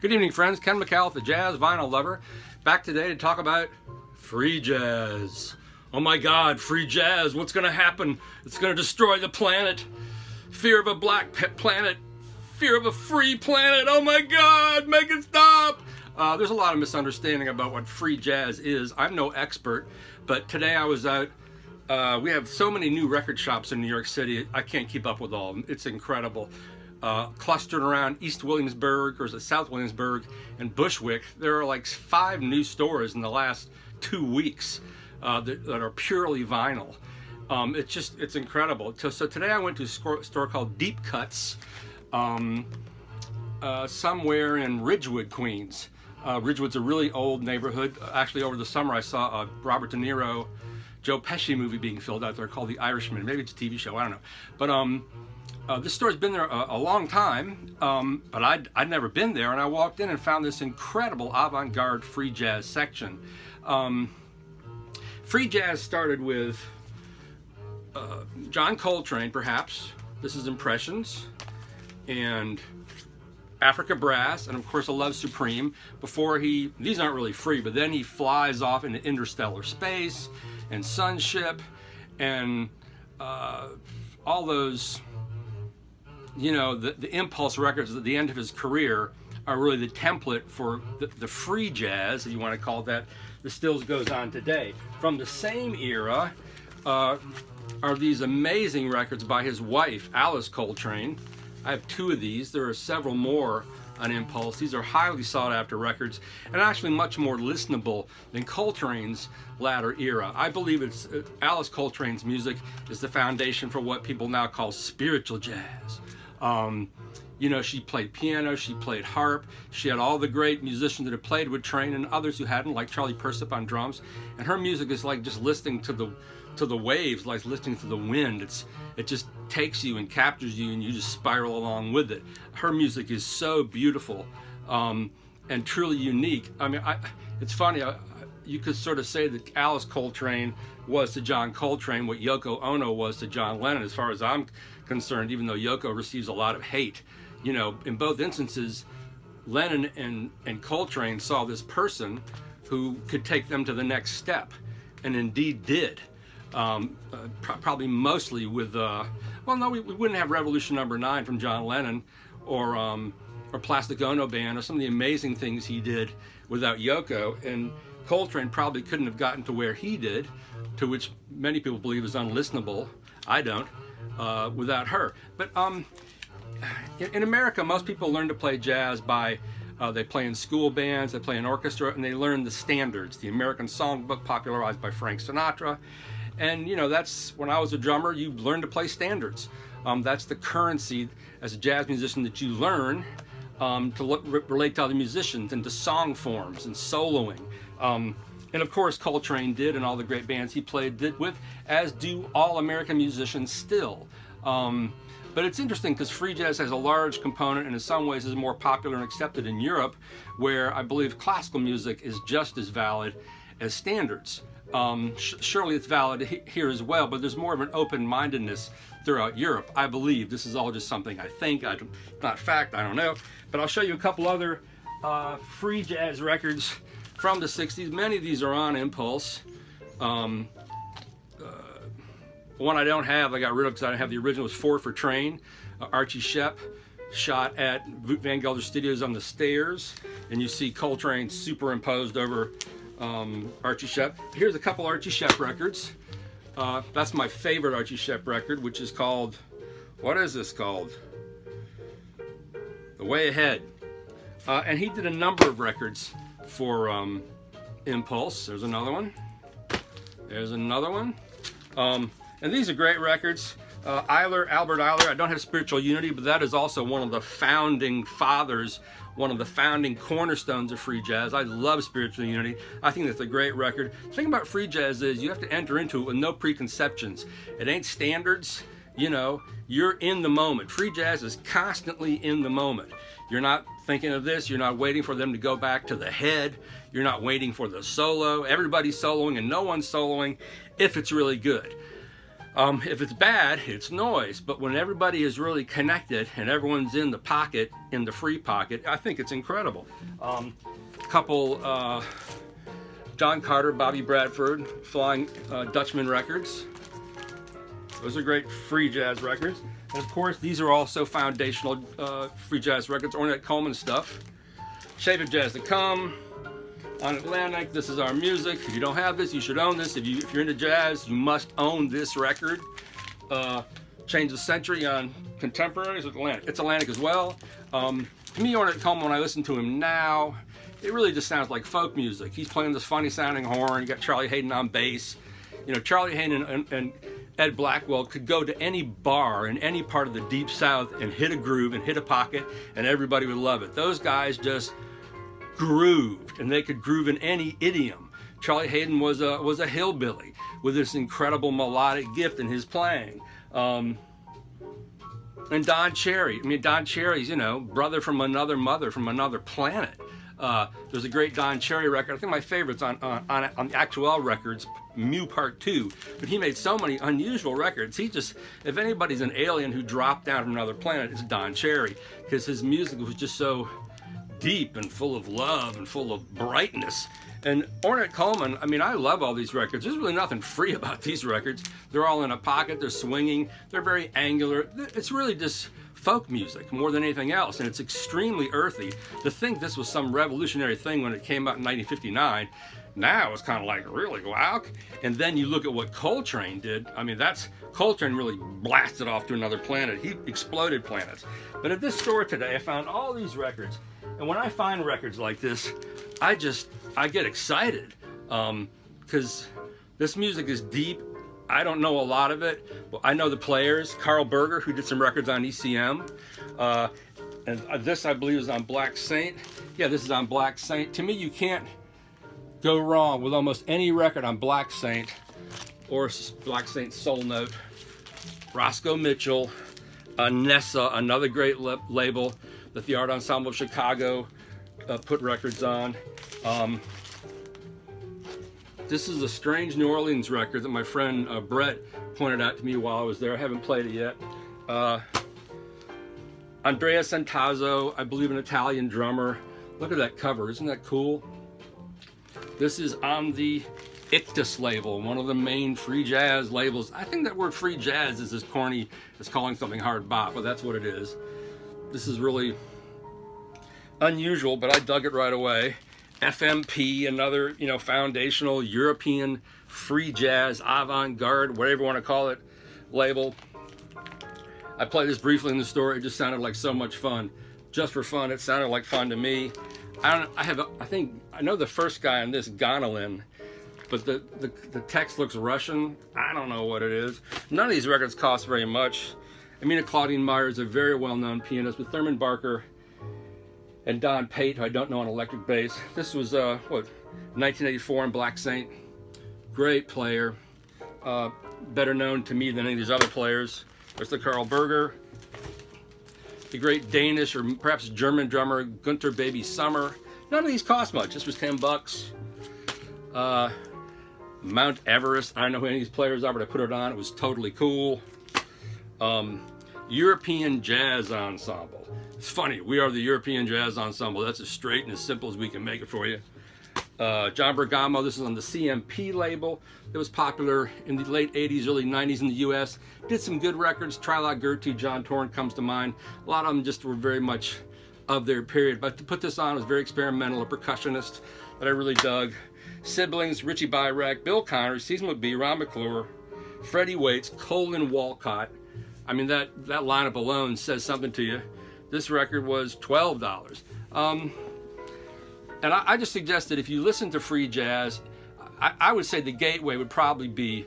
Good evening, friends. Ken McCall, the jazz vinyl lover, back today to talk about free jazz. Oh my God, free jazz, what's going to happen? It's going to destroy the planet. Fear of a black planet. Fear of a free planet. Oh my God, make it stop. There's a lot of misunderstanding about what free jazz is. I'm no expert, but today I was out. We have so many new record shops in New York City, I can't keep up with all of them. It's incredible. Clustered around East Williamsburg, or is it South Williamsburg, and Bushwick, there are like 5 new stores in the last 2 weeks that are purely vinyl. It's incredible. So today I went to a store called Deep Cuts, somewhere in Ridgewood, Queens. Ridgewood's a really old neighborhood. Actually, over the summer I saw a Robert De Niro, Joe Pesci movie being filmed out there called The Irishman. Maybe it's a TV show, I don't know. But this store's been there a long time, but I'd never been there, and I walked in and found this incredible avant-garde free jazz section. Free jazz started with John Coltrane, perhaps. This is Impressions, and Africa Brass, and of course A Love Supreme, before these aren't really free, but then he flies off into interstellar space, and Sunship, and all those, you know, the Impulse records at the end of his career are really the template for the free jazz, if you want to call it that, that still goes on today. From the same era are these amazing records by his wife, Alice Coltrane. I have 2 of these. There are several more on Impulse. These are highly sought after records, and actually much more listenable than Coltrane's latter era. I believe Alice Coltrane's music is the foundation for what people now call spiritual jazz. You know, she played piano, she played harp, she had all the great musicians that had played with Train and others who hadn't, like Charlie Persip on drums, and her music is like just listening to the waves, like listening to the wind. It just takes you and captures you, and you just spiral along with it. Her music is so beautiful and truly unique. I mean, it's funny, you could sort of say that Alice Coltrane was to John Coltrane what Yoko Ono was to John Lennon, as far as I'm concerned, even though Yoko receives a lot of hate. You know, in both instances, Lennon and Coltrane saw this person who could take them to the next step, and indeed did. Probably mostly with, well, no, we wouldn't have Revolution No. 9 from John Lennon, or Plastic Ono Band, or some of the amazing things he did without Yoko, and Coltrane probably couldn't have gotten to where he did, to which many people believe is unlistenable. I don't, without her. But in America, most people learn to play jazz by they play in school bands, they play in orchestra, and they learn the standards, the American Songbook popularized by Frank Sinatra. And you know, that's, when I was a drummer, you learn to play standards. That's the currency as a jazz musician that you learn to relate to other musicians and to song forms and soloing. And of course Coltrane did, and all the great bands he played did with, as do all American musicians still. But it's interesting because free jazz has a large component, and in some ways is more popular and accepted in Europe, where I believe classical music is just as valid as standards. Surely it's valid here as well, but there's more of an open-mindedness throughout Europe, I believe. This is all just something I think, not fact, I don't know. But I'll show you a couple other free jazz records from the 60s. Many of these are on Impulse. One I don't have, I got rid of because I didn't have the original, was 4 for Train. Archie Shepp shot at Van Gelder Studios on the stairs, and you see Coltrane superimposed over Archie Shepp. Here's a couple Archie Shepp records. That's my favorite Archie Shepp record, which is called, what is this called? The Way Ahead. And he did a number of records for Impulse. There's another one. There's another one. And these are great records. Albert Ayler, I don't have Spiritual Unity, but that is also one of the founding fathers, one of the founding cornerstones of free jazz. I love Spiritual Unity. I think that's a great record. The thing about free jazz is you have to enter into it with no preconceptions. It ain't standards, you know, you're in the moment. Free jazz is constantly in the moment. You're not thinking of this, you're not waiting for them to go back to the head, you're not waiting for the solo. Everybody's soloing and no one's soloing if it's really good. If it's bad, it's noise. But when everybody is really connected and everyone's in the pocket, in the free pocket, I think it's incredible. Couple John Carter, Bobby Bradford, Flying Dutchman records. Those are great free jazz records. And of course, these are also foundational free jazz records, Ornette Coleman stuff. Shape of Jazz to Come, on Atlantic, This Is Our Music. If you don't have this, you should own this. If you're into jazz, you must own this record. Change the Century on Contemporaries, Atlantic. It's Atlantic as well. To me, Ornette Coleman, when I listen to him now, it really just sounds like folk music. He's playing this funny sounding horn. You got Charlie Hayden on bass. You know, Charlie Hayden and Ed Blackwell could go to any bar in any part of the Deep South and hit a groove and hit a pocket, and everybody would love it. Those guys just grooved, and they could groove in any idiom. Charlie Hayden was a hillbilly with this incredible melodic gift in his playing. And Don Cherry. I mean, Don Cherry's, you know, brother from another mother from another planet. There's a great Don Cherry record. I think my favorite's on the Actuel Records, Mew Part 2. But he made so many unusual records. He just, if anybody's an alien who dropped down from another planet, it's Don Cherry, because his music was just so deep and full of love and full of brightness. And Ornette Coleman, I mean, I love all these records. There's really nothing free about these records. They're all in a pocket, they're swinging, they're very angular. It's really just folk music more than anything else, and it's extremely earthy. To think this was some revolutionary thing when it came out in 1959, now it's kind of like, really, wow? And then you look at what Coltrane did. I mean, Coltrane really blasted off to another planet. He exploded planets. But at this store today, I found all these records. And when I find records like this, I get excited, because this music is deep. I don't know a lot of it, but I know the players. Carl Berger, who did some records on ECM. And this, I believe, is on Black Saint. Yeah, this is on Black Saint. To me, you can't go wrong with almost any record on Black Saint or Black Saint Soul Note. Roscoe Mitchell, Nessa, another great label that the Art Ensemble of Chicago put records on. This is a strange New Orleans record that my friend Brett pointed out to me while I was there. I haven't played it yet. Andrea Centazzo, I believe an Italian drummer. Look at that cover, isn't that cool? This is on the Ictus label, one of the main free jazz labels. I think that word free jazz is as corny as calling something hard bop, but that's what it is. This is really unusual, but I dug it right away. FMP, another, you know, foundational European free jazz, avant-garde, whatever you want to call it, label. I played this briefly in the store. It just sounded like so much fun. Just for fun, it sounded like fun to me. I know the first guy on this, Gonolin, but the text looks Russian. I don't know what it is. None of these records cost very much. Amina Claudine Meyer is a very well-known pianist with Thurman Barker and Don Pate, who I don't know, on electric bass. This was, 1984 on Black Saint. Great player. Better known to me than any of these other players. There's the Carl Berger. The great Danish or perhaps German drummer, Gunther Baby Summer. None of these cost much. This was $10. Mount Everest. I don't know who any of these players are, but I put it on. It was totally cool. European Jazz Ensemble. It's funny, we are the European Jazz Ensemble. That's as straight and as simple as we can make it for you. John Bergamo, this is on the CMP label. It was popular in the late 80s, early 90s in the US. Did some good records. Trilot Gertie, John Torn comes to mind. A lot of them just were very much of their period. But to put this on, it was very experimental, a percussionist that I really dug. Siblings, Richie Byrek, Bill Connors, Season with B, Ron McClure, Freddie Waits, Colin Walcott. I mean, that lineup alone says something to you. This record was $12. And I just suggest that if you listen to free jazz, I would say the gateway would probably be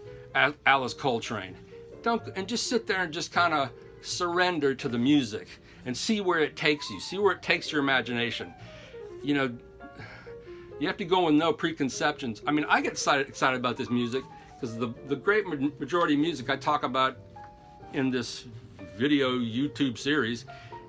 Alice Coltrane. And just sit there and just kind of surrender to the music and see where it takes you. See where it takes your imagination. You know, you have to go with no preconceptions. I mean, I get excited about this music because the great majority of music I talk about in this video YouTube series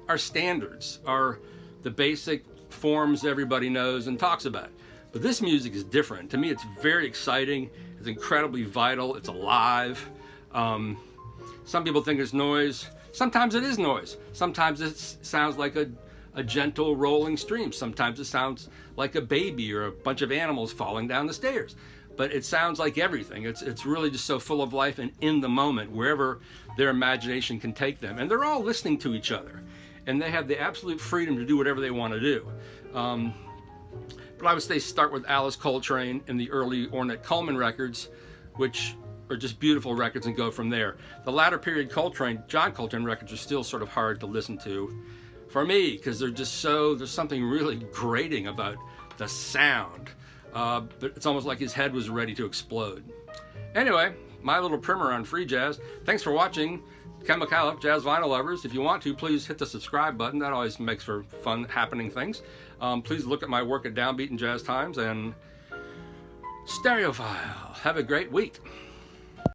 are standards, are the basic forms everybody knows and talks about. But this music is different. To me, it's very exciting. It's incredibly vital. It's alive. Some people think it's noise. Sometimes it is noise. Sometimes it sounds like a gentle rolling stream. Sometimes it sounds like a baby or a bunch of animals falling down the stairs. But it sounds like everything. It's really just so full of life and in the moment, wherever their imagination can take them. And they're all listening to each other. And they have the absolute freedom to do whatever they want to do. But I would say start with Alice Coltrane and the early Ornette Coleman records, which are just beautiful records, and go from there. The latter period John Coltrane records are still sort of hard to listen to for me, because they're just there's something really grating about the sound. But it's almost like his head was ready to explode. Anyway, my little primer on free jazz. Thanks for watching. Ken McAuliffe, Jazz Vinyl Lovers. If you want to, please hit the subscribe button. That always makes for fun, happening things. Please look at my work at Downbeat and Jazz Times and Stereophile. Have a great week.